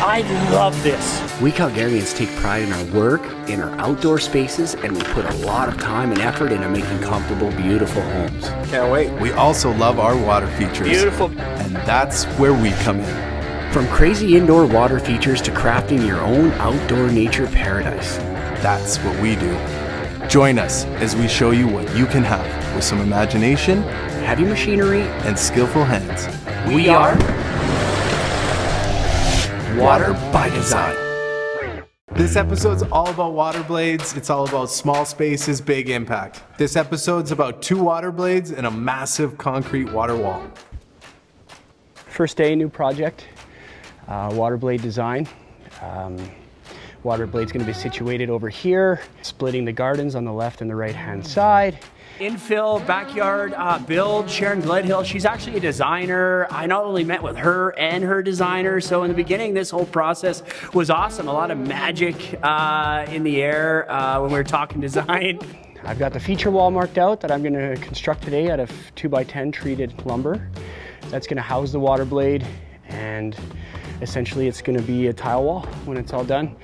I love this. We Calgarians take pride in our work, in our outdoor spaces, and we put a lot of time and effort into making comfortable, beautiful homes. Can't wait. We also love our water features. Beautiful. And that's where we come in. From crazy indoor water features to crafting your own outdoor nature paradise. That's what we do. Join us as we show you what you can have with some imagination, Heavy machinery, and skillful hands. we are Water by Design. This episode's all about water blades. It's all about small spaces, big impact. This episode's about 2 water blades and a massive concrete water wall. First day, new project, water blade design. Water blade's gonna be situated over here, splitting the gardens on the left and the right hand side. Infill, backyard build, Sharon Gledhill, she's actually a designer. I not only met with her and her designer, so in the beginning this whole process was awesome. A lot of magic in the air when we were talking design. I've got the feature wall marked out that I'm gonna construct today out of 2x10 treated lumber. That's gonna house the water blade, and essentially it's gonna be a tile wall when it's all done.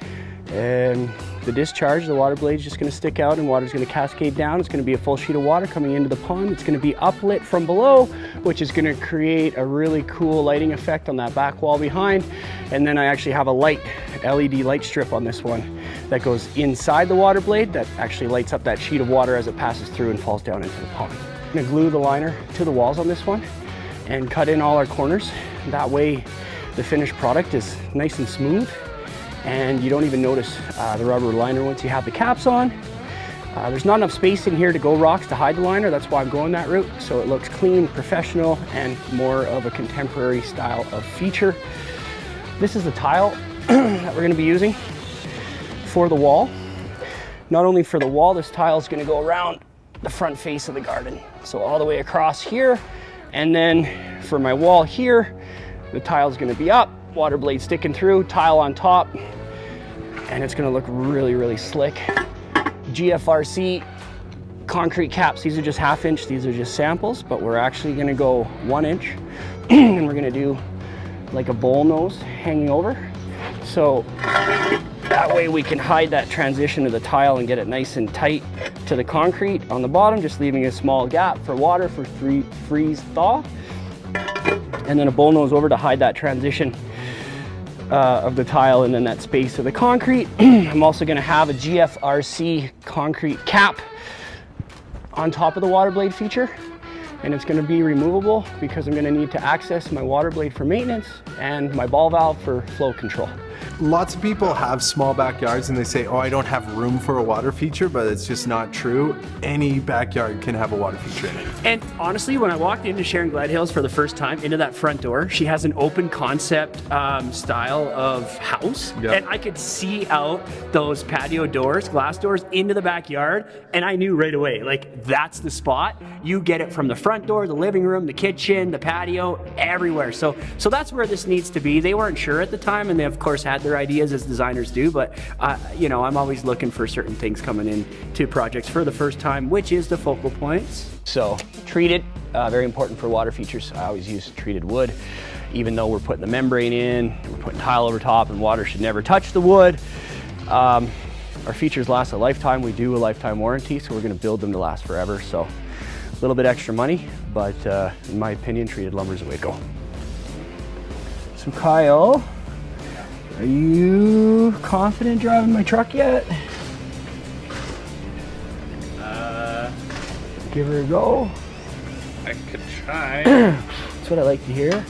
And the discharge, the water blade is just going to stick out and water's going to cascade down. It's going to be a full sheet of water coming into the pond. It's going to be uplit from below, which is going to create a really cool lighting effect on that back wall behind. And then I actually have a LED light strip on this one that goes inside the water blade that actually lights up that sheet of water as it passes through and falls down into the pond. I'm going to glue the liner to the walls on this one and cut in all our corners. That way the finished product is nice and smooth, and you don't even notice the rubber liner once you have the caps on. There's not enough space in here to go rocks to hide the liner. That's why I'm going that route. So it looks clean, professional, and more of a contemporary style of feature. This is the tile that we're gonna be using for the wall. Not only for the wall, this tile is gonna go around the front face of the garden. So all the way across here. And then for my wall here, the tile is gonna be up, water blade sticking through, tile on top, and it's gonna look really, really slick. GFRC concrete caps, these are just 1/2 inch, these are just samples, but we're actually gonna go 1 inch, and we're gonna do like a bowl nose hanging over. So that way we can hide that transition of the tile and get it nice and tight to the concrete on the bottom, just leaving a small gap for water for freeze thaw. And then a bowl nose over to hide that transition of the tile and then that space of the concrete. I'm also going to have a GFRC concrete cap on top of the water blade feature, and it's going to be removable because I'm going to need to access my water blade for maintenance and my ball valve for flow control. Lots of people have small backyards and they say, oh, I don't have room for a water feature, but it's just not true. Any backyard can have a water feature in it. And honestly, when I walked into Sharon Gledhill's for the first time, into that front door, she has an open concept style of house. Yep. And I could see out those patio doors, glass doors, into the backyard, and I knew right away, like, that's the spot. You get it from the front door, the living room, the kitchen, the patio, everywhere. So that's where this needs to be. They weren't sure at the time, and they of course had their ideas as designers do, but you know, I'm always looking for certain things coming in to projects for the first time, which is the focal points. So treated, very important for water features. I always use treated wood, even though we're putting the membrane in, we're putting tile over top, and water should never touch the wood. Our features last a lifetime. We do a lifetime warranty, so we're going to build them to last forever. So a little bit extra money, but in my opinion, treated lumber is the way to go. So Kyle, are you confident driving my truck yet? Give her a go. I could try. That's what I like to hear.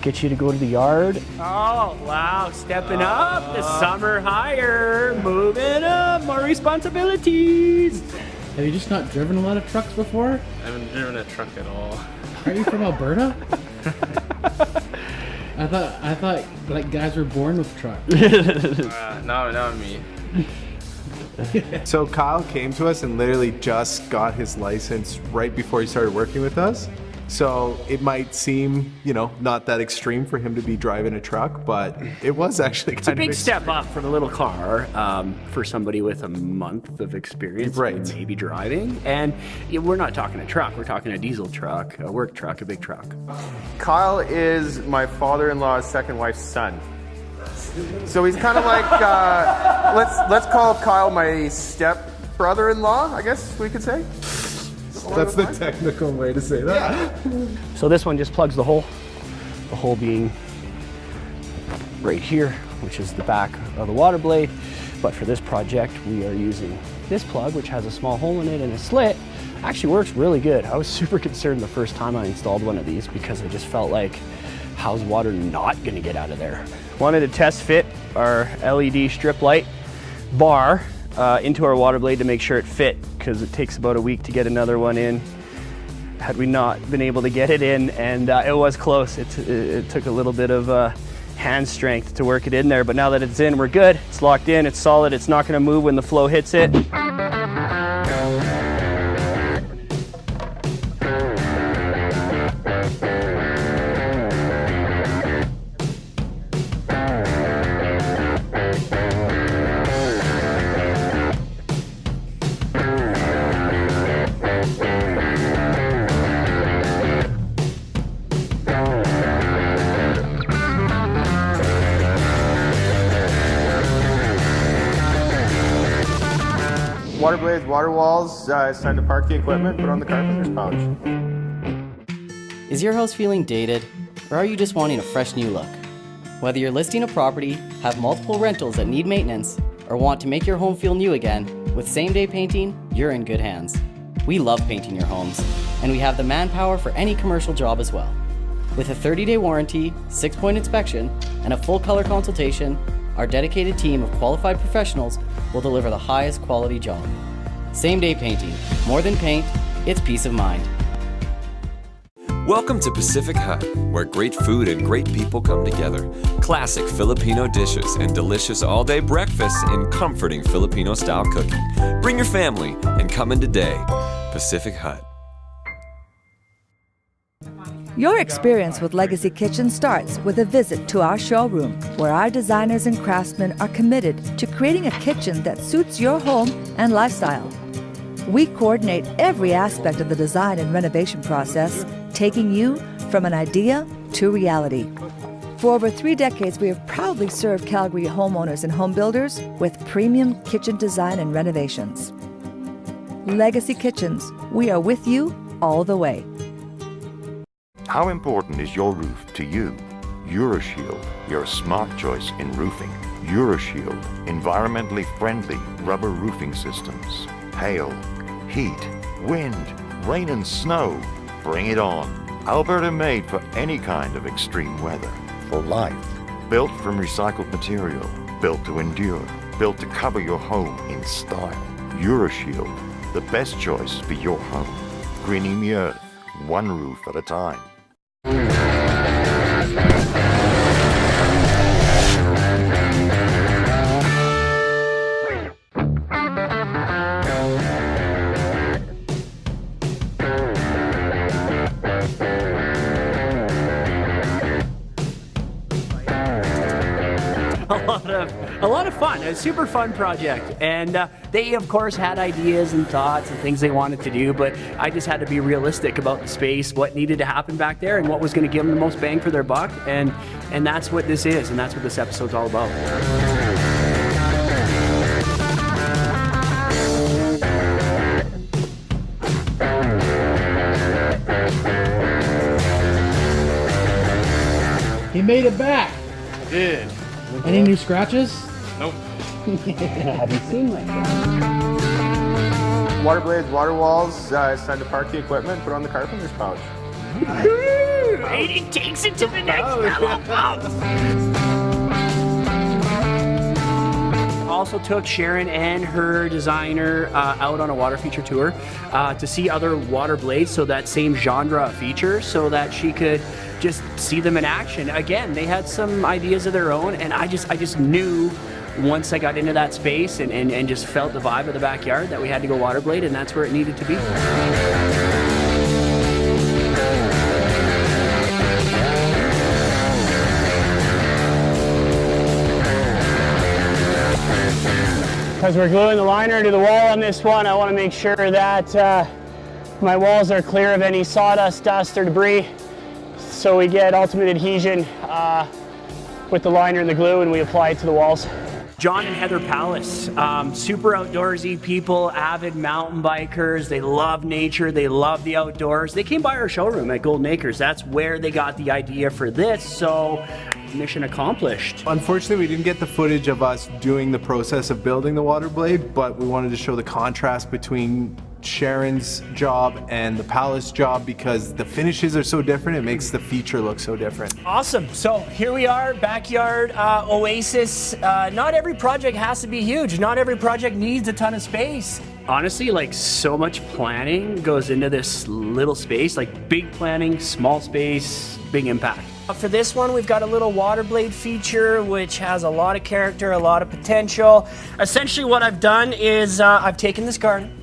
Get you to go to the yard. Oh, wow, stepping up, the summer hire, moving up, more responsibilities. Have you just not driven a lot of trucks before? I haven't driven a truck at all. Are you from Alberta? I thought like guys were born with trucks. Not me. So Kyle came to us and literally just got his license right before he started working with us. So it might seem, you know, not that extreme for him to be driving a truck, but it was actually kind of It's a big step up for the little car for somebody with a month of experience, right? Maybe driving. And we're not talking a truck, we're talking a diesel truck, a work truck, a big truck. Kyle is my father-in-law's second wife's son. So he's kind of like, let's call Kyle my step brother-in-law, I guess we could say. That's the technical way to say that. So this one just plugs the hole being right here, which is the back of the water blade. But for this project, we are using this plug, which has a small hole in it and a slit. Actually works really good. I was super concerned the first time I installed one of these because I just felt like, how's water not gonna get out of there? Wanted to test fit our LED strip light bar into our water blade to make sure it fit, because it takes about a week to get another one in. Had we not been able to get it in, and it was close. It took a little bit of hand strength to work it in there, but now that it's in, we're good. It's locked in, it's solid, it's not gonna move when the flow hits it. Waterblades, Waterwalls, it's time to park the equipment, put on the carpenter's pouch. Is your house feeling dated, or are you just wanting a fresh new look? Whether you're listing a property, have multiple rentals that need maintenance, or want to make your home feel new again, with same-day painting, you're in good hands. We love painting your homes, and we have the manpower for any commercial job as well. With a 30-day warranty, 6-point inspection, and a full color consultation, our dedicated team of qualified professionals will deliver the highest quality job. Same-day painting. More than paint, it's peace of mind. Welcome to Pacific Hut, where great food and great people come together. Classic Filipino dishes and delicious all-day breakfasts in comforting Filipino-style cooking. Bring your family and come in today. Pacific Hut. Your experience with Legacy Kitchen starts with a visit to our showroom, where our designers and craftsmen are committed to creating a kitchen that suits your home and lifestyle. We coordinate every aspect of the design and renovation process, taking you from an idea to reality. For over 3 decades, we have proudly served Calgary homeowners and home builders with premium kitchen design and renovations. Legacy Kitchens, we are with you all the way. How important is your roof to you? EuroShield, your smart choice in roofing. EuroShield, environmentally friendly rubber roofing systems. Hail, heat, wind, rain and snow. Bring it on. Alberta made for any kind of extreme weather. For life. Built from recycled material. Built to endure. Built to cover your home in style. EuroShield, the best choice for your home. Greening the earth, one roof at a time. A lot of fun. A super fun project, and they of course had ideas and thoughts and things they wanted to do, but I just had to be realistic about the space, what needed to happen back there, and what was going to give them the most bang for their buck, and that's what this is, and that's what this episode's all about. He made it back. I did. Any new scratches? Nope. Have you seen my Waterblades, Waterwalls, it's time to park the equipment, put on the carpenter's pouch. It takes it to the next level. Also took Sharon and her designer out on a water feature tour to see other water blades, so that same genre of feature, so that she could just see them in action. Again, they had some ideas of their own, and I just knew once I got into that space and just felt the vibe of the backyard that we had to go water blade, and that's where it needed to be. Because we're gluing the liner to the wall on this one, I want to make sure that my walls are clear of any sawdust, dust, or debris, so we get ultimate adhesion with the liner and the glue, and we apply it to the walls. John and Heather Palace, super outdoorsy people, avid mountain bikers. They love nature, they love the outdoors. They came by our showroom at Golden Acres. That's where they got the idea for this, so mission accomplished. Unfortunately, we didn't get the footage of us doing the process of building the Waterblade, but we wanted to show the contrast between Sharon's job and the Palace job because the finishes are so different. It makes the feature look so different. Awesome. So here we are, backyard oasis. Not every project has to be huge. Not every project needs a ton of space. Honestly, like so much planning goes into this little space, like big planning, small space, big impact. For this one, we've got a little Waterblade feature, which has a lot of character, a lot of potential. Essentially what I've done is I've taken this garden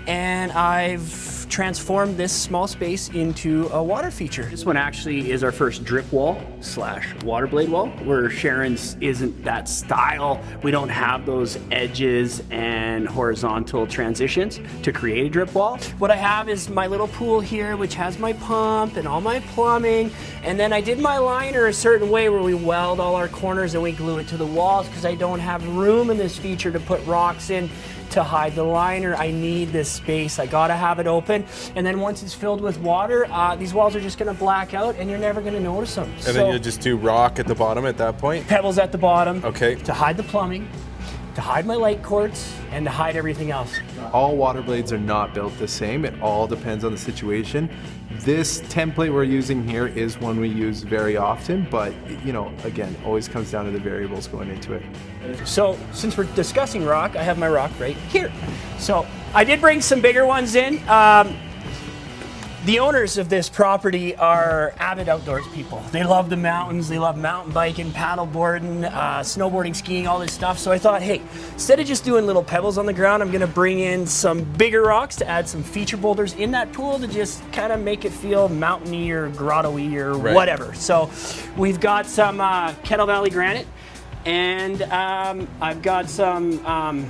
and I've transformed this small space into a water feature. This one actually is our first drip wall / Waterblade wall, where Sharon's isn't that style. We don't have those edges and horizontal transitions to create a drip wall. What I have is my little pool here, which has my pump and all my plumbing. And then I did my liner a certain way where we weld all our corners and we glue it to the walls because I don't have room in this feature to put rocks in to hide the liner. I need this space. I gotta have it open. And then once it's filled with water, these walls are just gonna black out and you're never gonna notice them. And then you'll just do rock at the bottom at that point? Pebbles at the bottom. Okay. To hide the plumbing, to hide my light cords, and to hide everything else. All Waterblades are not built the same. It all depends on the situation. This template we're using here is one we use very often, but you know, again, always comes down to the variables going into it. So since we're discussing rock, I have my rock right here. So I did bring some bigger ones in. The owners of this property are avid outdoors people. They love the mountains, they love mountain biking, paddle boarding, snowboarding, skiing, all this stuff. So I thought, hey, instead of just doing little pebbles on the ground, I'm gonna bring in some bigger rocks to add some feature boulders in that pool to just kind of make it feel mountainy or grotto-y or whatever. So we've got some Kettle Valley granite, and I've got some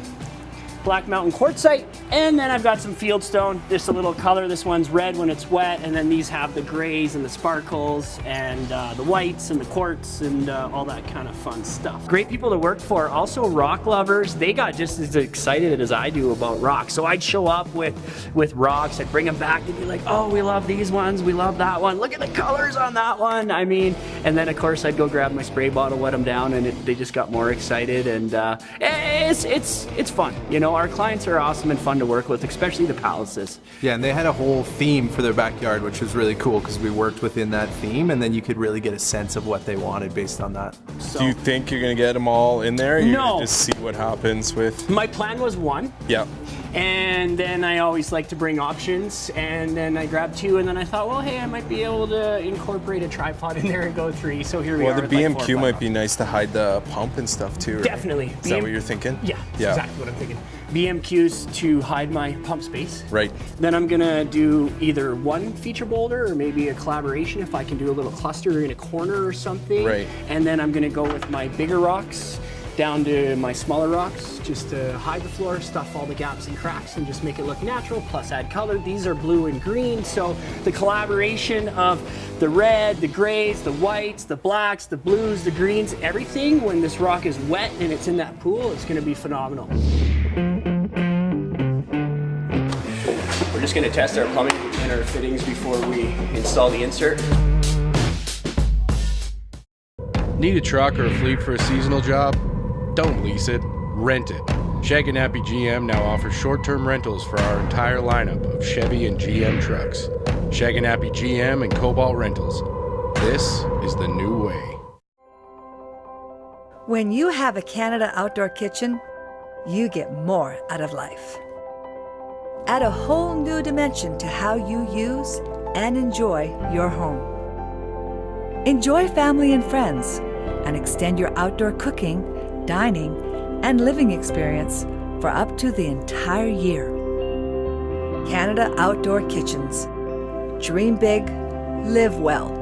Black Mountain quartzite, and then I've got some fieldstone, just a little color. This one's red when it's wet, and then these have the grays and the sparkles and the whites and the quartz and all that kind of fun stuff. Great people to work for. Also rock lovers. They got just as excited as I do about rocks. So I'd show up with rocks, I'd bring them back, they'd be like, oh, we love these ones, we love that one, look at the colors on that one. I mean, and then of course I'd go grab my spray bottle, wet them down, and they just got more excited, and it's fun. You know, our clients are awesome and fun to work with, especially the Palaces. Yeah, and they had a whole theme for their backyard, which was really cool because we worked within that theme, and then you could really get a sense of what they wanted based on that. So, do you think you're gonna get them all in there? You're no. Gonna just see what happens with. My plan was one. Yeah. And then I always like to bring options, and then I grabbed two, and then I thought, well, hey, I might be able to incorporate a tripod in there and go three. So here we are. Well, the BMQ might be nice to hide the pump and stuff too, right? Definitely. Is that what you're thinking? Yeah, that's exactly what I'm thinking. BMQs to hide my pump space. Right. Then I'm gonna do either one feature boulder or maybe a collaboration if I can do a little cluster in a corner or something. Right. And then I'm gonna go with my bigger rocks down to my smaller rocks just to hide the floor, stuff all the gaps and cracks, and just make it look natural, plus add color. These are blue and green, so the collaboration of the red, the grays, the whites, the blacks, the blues, the greens, everything, when this rock is wet and it's in that pool, it's gonna be phenomenal. We're just gonna test our plumbing and our fittings before we install the insert. Need a truck or a fleet for a seasonal job? Don't lease it, rent it. Shag & Nappy GM now offers short-term rentals for our entire lineup of Chevy and GM trucks. Shag & Nappy GM and Cobalt Rentals. This is the new way. When you have a Canada outdoor kitchen, you get more out of life. Add a whole new dimension to how you use and enjoy your home. Enjoy family and friends, and extend your outdoor cooking, dining, and living experience for up to the entire year. Canada Outdoor Kitchens. Dream big, live well.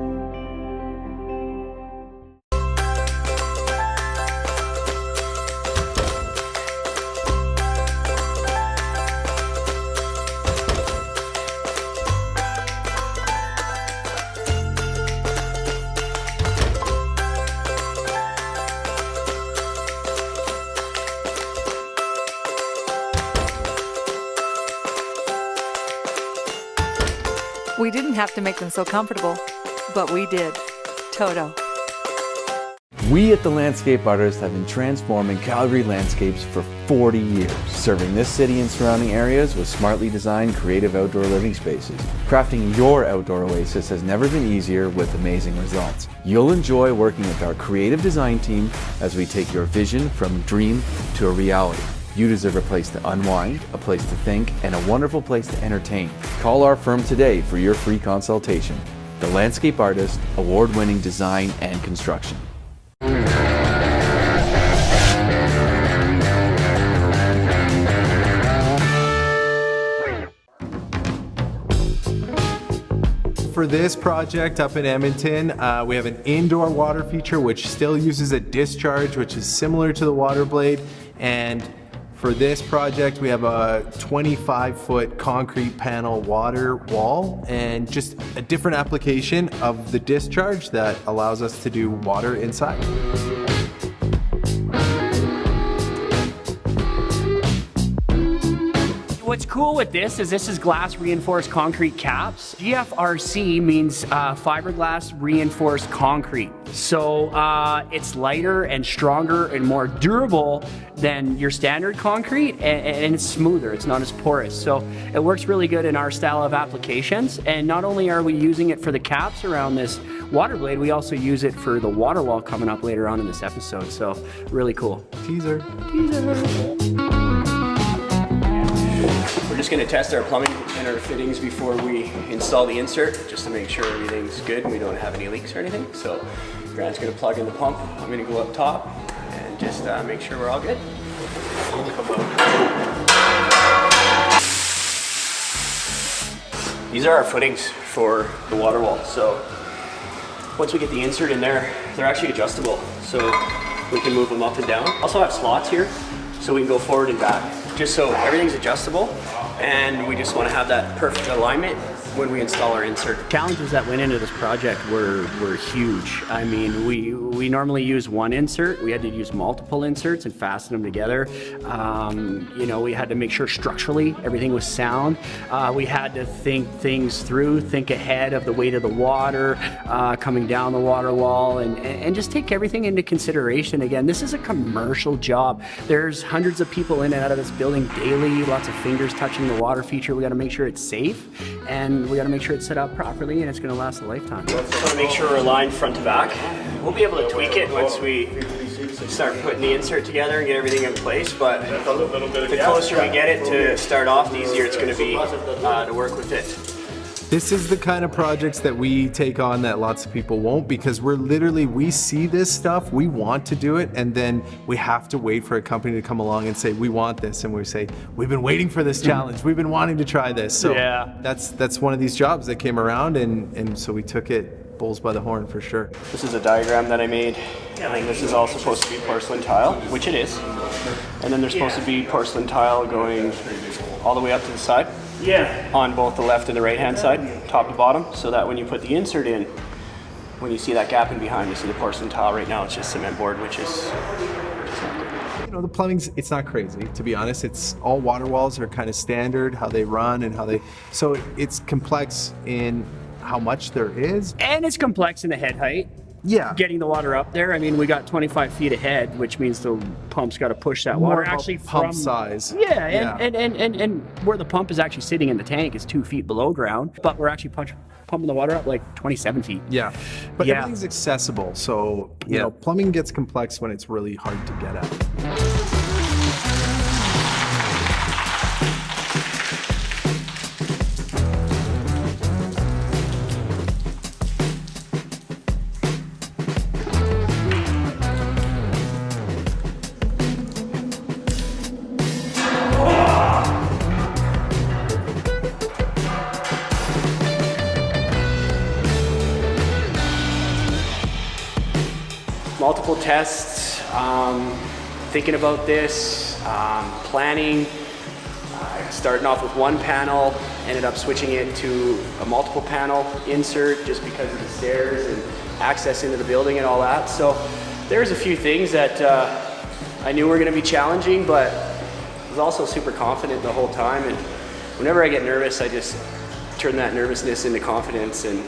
We didn't have to make them so comfortable, but we did. Toto. We at The Landscape Artists have been transforming Calgary landscapes for 40 years, serving this city and surrounding areas with smartly designed creative outdoor living spaces. Crafting your outdoor oasis has never been easier with amazing results. You'll enjoy working with our creative design team as we take your vision from dream to a reality. You deserve a place to unwind, a place to think, and a wonderful place to entertain. Call our firm today for your free consultation. The Landscape Artist, award-winning design and construction. For this project up in Edmonton, we have an indoor water feature which still uses a discharge, which is similar to the Waterblade. And for this project, we have a 25-foot concrete panel water wall and just a different application of the discharge that allows us to do water inside. What's cool with this is glass reinforced concrete caps. GFRC means fiberglass reinforced concrete. So it's lighter and stronger and more durable than your standard concrete, and it's smoother, it's not as porous. So it works really good in our style of applications. And not only are we using it for the caps around this Waterblade, we also use it for the water wall coming up later on in this episode. So really cool. Teaser. We're just going to test our plumbing and our fittings before we install the insert, just to make sure everything's good and we don't have any leaks or anything. So Grant's going to plug in the pump. I'm going to go up top and just make sure we're all good. These are our footings for the water wall. So once we get the insert in there, they're actually adjustable. So we can move them up and down. Also have slots here, so we can go forward and back. Just so everything's adjustable, and we just want to have that perfect alignment when we install our insert. Challenges that went into this project were huge. I mean, we normally use one insert. We had to use multiple inserts and fasten them together. You know, we had to make sure structurally everything was sound. We had to think things through, think ahead of the weight of the water coming down the water wall, and just take everything into consideration. Again, this is a commercial job. There's hundreds of people in and out of this building daily, lots of fingers touching the water feature. We got to make sure it's safe, and we got to make sure it's set up properly, and it's going to last a lifetime. So I want to make sure we're aligned front to back. We'll be able to tweak it once we start putting the insert together and get everything in place, but the closer we get it to start off, the easier it's going to be to work with it. This is the kind of projects that we take on that lots of people won't, because we see this stuff, we want to do it, and then we have to wait for a company to come along and say, we want this, and we say, we've been waiting for this challenge, we've been wanting to try this. So yeah, that's one of these jobs that came around, and so we took it bulls by the horn for sure. This is a diagram that I made, and this is all supposed to be porcelain tile, which it is, and then there's supposed to be porcelain tile going all the way up to the side. Yeah. On both the left and the right hand side, top to bottom, so that when you put the insert in, when you see that gap in behind, you see the porcelain tile. Right now it's just cement board, which is not good. You know, the plumbing's, it's not crazy, to be honest. It's all water walls are kind of standard, how they run and how they, so it's complex in how much there is. And it's complex in the head height. Yeah. Getting the water up there. I mean, we got 25 feet ahead, which means the pump's got to push that water actually pump size. Yeah, and where the pump is actually sitting in the tank is 2 feet below ground, but we're actually pumping the water up like 27 feet. Yeah, but everything's accessible. So, you know, plumbing gets complex when it's really hard to get at. Multiple tests, thinking about this, planning, starting off with one panel, ended up switching it to a multiple panel insert just because of the stairs and access into the building and all that. So there's a few things that I knew were going to be challenging, but I was also super confident the whole time. And whenever I get nervous, I just turn that nervousness into confidence. And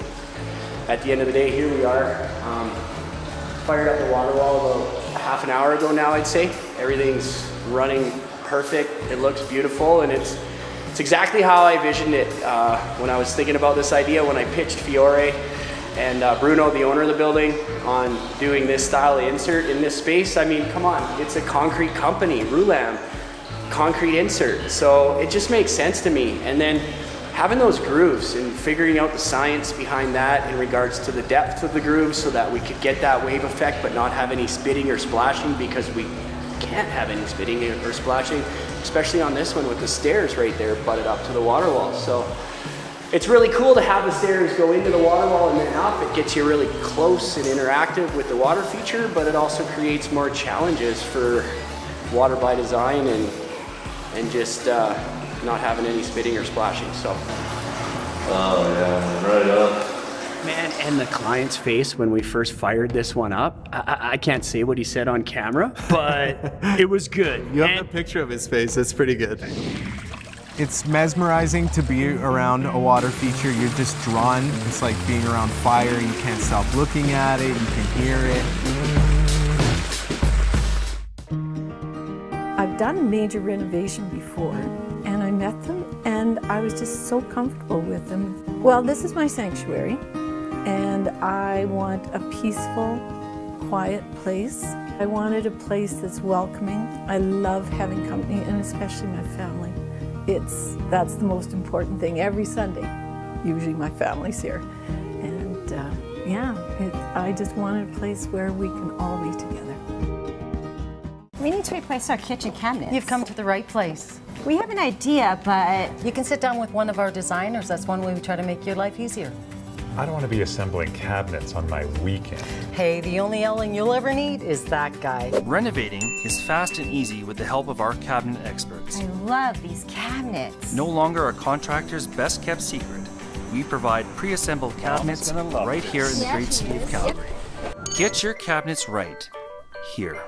at the end of the day, here we are. Fired up the water wall about half an hour ago now, I'd say. Everything's running perfect. It looks beautiful, and it's exactly how I envisioned it when I was thinking about this idea, when I pitched Fiore and Bruno, the owner of the building, on doing this style of insert in this space. I mean, come on, it's a concrete company, Roulam, concrete insert. So it just makes sense to me. And then having those grooves and figuring out the science behind that in regards to the depth of the grooves so that we could get that wave effect but not have any spitting or splashing, because we can't have any spitting or splashing, especially on this one with the stairs right there butted up to the water wall. So it's really cool to have the stairs go into the water wall and then up. It gets you really close and interactive with the water feature, but it also creates more challenges for water by design and just not having any spitting or splashing. So. Oh yeah, right up. Man, and the client's face when we first fired this one up, I can't say what he said on camera, but it was good. You have a picture of his face, that's pretty good. It's mesmerizing to be around a water feature. You're just drawn. It's like being around fire. You can't stop looking at it. You can hear it. I've done a major renovation before, and I met them, and I was just so comfortable with them. Well, this is my sanctuary, and I want a peaceful, quiet place. I wanted a place that's welcoming. I love having company, and especially my family. That's the most important thing. Every Sunday, usually my family's here. And I just wanted a place where we can all be together. We need to replace our kitchen cabinets. You've come to the right place. We have an idea, but You can sit down with one of our designers. That's one way we try to make your life easier. I don't want to be assembling cabinets on my weekend. Hey, the only yelling you'll ever need is that guy. Renovating is fast and easy with the help of our cabinet experts. I love these cabinets. No longer a contractor's best kept secret. We provide pre-assembled cabinets right here in the great city of Calgary. Get your cabinets right here.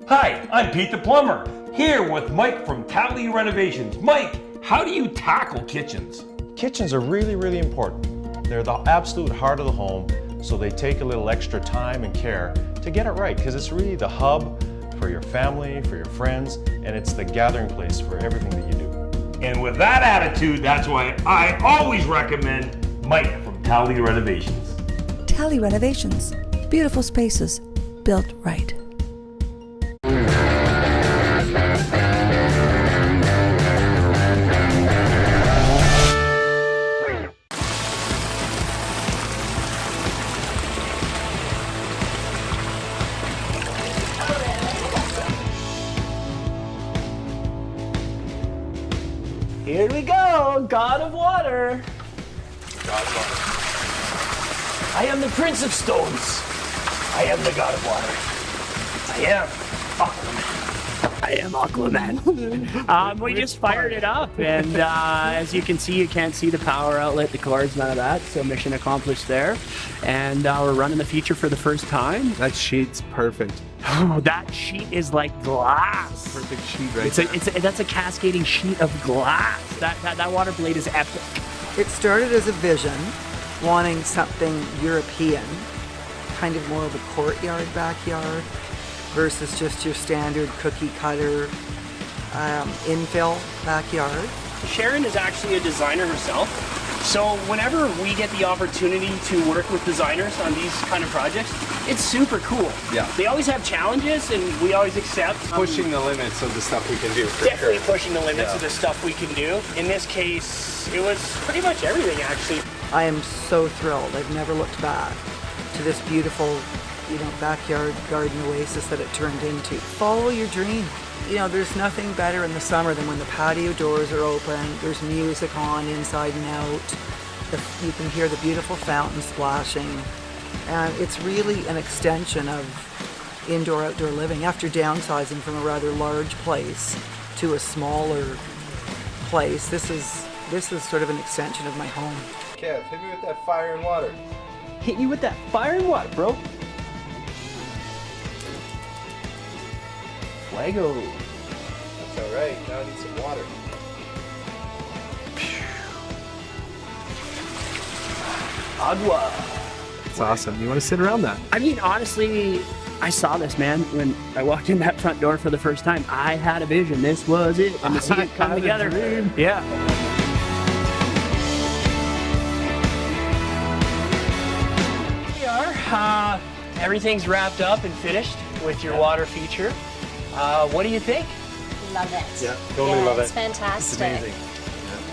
Hi, I'm Pete the Plumber, here with Mike from Tally Renovations. Mike, how do you tackle kitchens? Kitchens are really, really important. They're the absolute heart of the home, so they take a little extra time and care to get it right, because it's really the hub for your family, for your friends, and it's the gathering place for everything that you do. And with that attitude, that's why I always recommend Mike from Tally Renovations. Tally Renovations. Beautiful spaces built right. Here we go, God of Water. God of water. I am the Prince of Stones. I am the God of Water. I am Aquaman. I am Aquaman. We just fired it up, and as you can see, you can't see the power outlet, the cords, none of that, so mission accomplished there. And we're running the feature for the first time. That sheet's perfect. Oh, that sheet is like glass. Perfect sheet right there. That's a cascading sheet of glass. That water blade is epic. It started as a vision, wanting something European, kind of more of a courtyard backyard versus just your standard cookie cutter infill backyard. Sharon is actually a designer herself. So whenever we get the opportunity to work with designers on these kind of projects, it's super cool. Yeah. They always have challenges, and we always accept. Pushing the limits of the stuff we can do. Definitely pushing the limits of the stuff we can do. In this case, it was pretty much everything, actually. I am so thrilled. I've never looked back to this beautiful, backyard garden oasis that it turned into. Follow your dream. There's nothing better in the summer than when the patio doors are open, there's music on inside and out, you can hear the beautiful fountain splashing, and it's really an extension of indoor-outdoor living. After downsizing from a rather large place to a smaller place, this is sort of an extension of my home. Kev, hit me with that fire and water. Hit you with that fire and water, bro. Fuego. That's all right. Now I need some water. Agua. It's awesome. You want to sit around that? I mean, honestly, I saw this, man, when I walked in that front door for the first time. I had a vision. This was it. And to see it come together. Yeah. Here we are. Everything's wrapped up and finished with your water feature. What do you think? Love it. Yeah, totally love it. It's fantastic. It's amazing.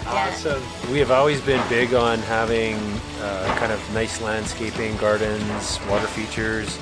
Yeah. So we have always been big on having kind of nice landscaping, gardens, water features.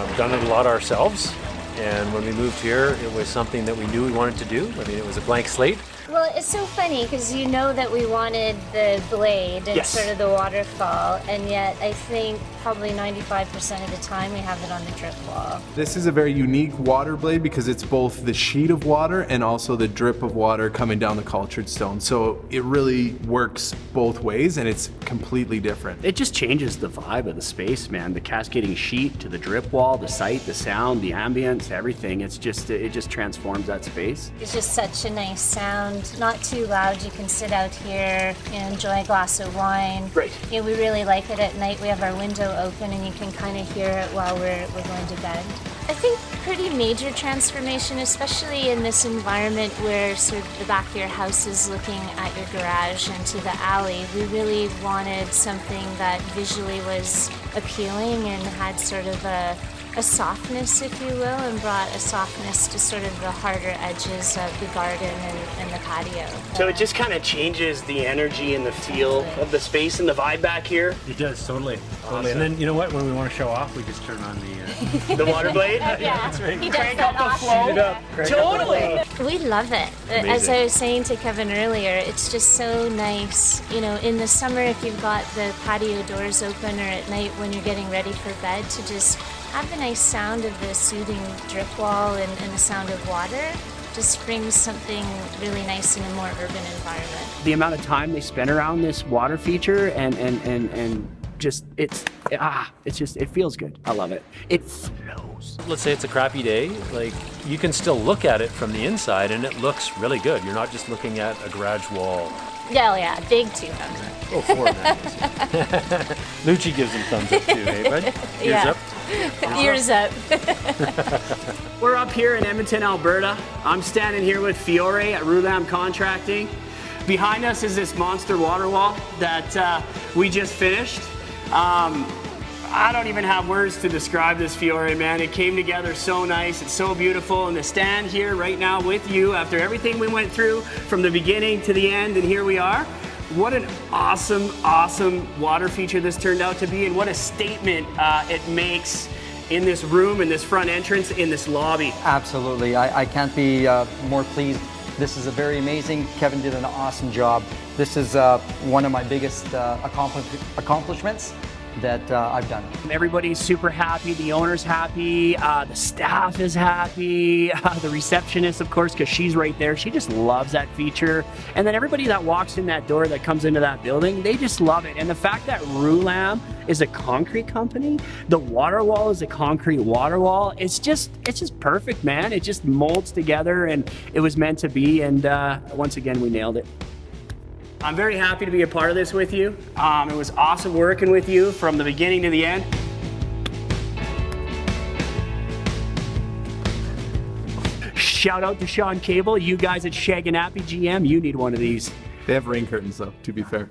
We've done it a lot ourselves, and when we moved here, it was something that we knew we wanted to do. I mean, it was a blank slate. Well, it's so funny because you know that we wanted the blade and sort of the waterfall, and yet I think probably 95% of the time we have it on the drip wall. This is a very unique water blade because it's both the sheet of water and also the drip of water coming down the cultured stone. So it really works both ways and it's completely different. It just changes the vibe of the space, man. The cascading sheet to the drip wall, the sight, the sound, the ambience, everything. It just transforms that space. It's just such a nice sound. Not too loud. You can sit out here and enjoy a glass of wine. Right. Yeah, we really like it at night. We have our window open and you can kind of hear it while we're going to bed. I think pretty major transformation, especially in this environment where sort of the back of your house is looking at your garage into the alley. We really wanted something that visually was appealing and had sort of a softness, if you will, and brought a softness to sort of the harder edges of the garden and the patio. So it just kind of changes the energy and the feel of the space and the vibe back here. It does, totally. Awesome. And then, you know what, when we want to show off, we just turn on the... the water blade? Yeah, that's right. He does Crank that up the often. flow. Totally. We love it. As I was saying to Kevin earlier, it's just so nice. You know, in the summer, if you've got the patio doors open, or at night when you're getting ready for bed, to just have the nice sound of the soothing drip wall and the sound of water just brings something really nice in a more urban environment. The amount of time they spend around this water feature and just it feels good. I love it. It flows. Let's say it's a crappy day, like you can still look at it from the inside and it looks really good. You're not just looking at a garage wall. Yeah, big two thumbs up. Oh, 4 then. Lucci gives him thumbs up too, eh, bud? Ears up. Ears up. We're up here in Edmonton, Alberta. I'm standing here with Fiore at Roulam Contracting. Behind us is this monster water wall that we just finished. I don't even have words to describe this, Fiore, man. It came together so nice. It's so beautiful. And to stand here right now with you after everything we went through from the beginning to the end, and here we are. What an awesome, awesome water feature this turned out to be, and what a statement it makes in this room, in this front entrance, in this lobby. Absolutely. I can't be more pleased. This is a very amazing. Kevin did an awesome job. This is one of my biggest accomplishments that I've done. Everybody's super happy, the owner's happy, the staff is happy, the receptionist, of course, because she's right there. She just loves that feature. And then everybody that walks in that door that comes into that building, they just love it. And the fact that Roulam is a concrete company, the water wall is a concrete water wall, it's just perfect, man. It just molds together and it was meant to be. And once again, we nailed it. I'm very happy to be a part of this with you. It was awesome working with you from the beginning to the end. Shout out to Sean Cable. You guys at Shag and Appy GM, you need one of these. They have rain curtains though, to be fair.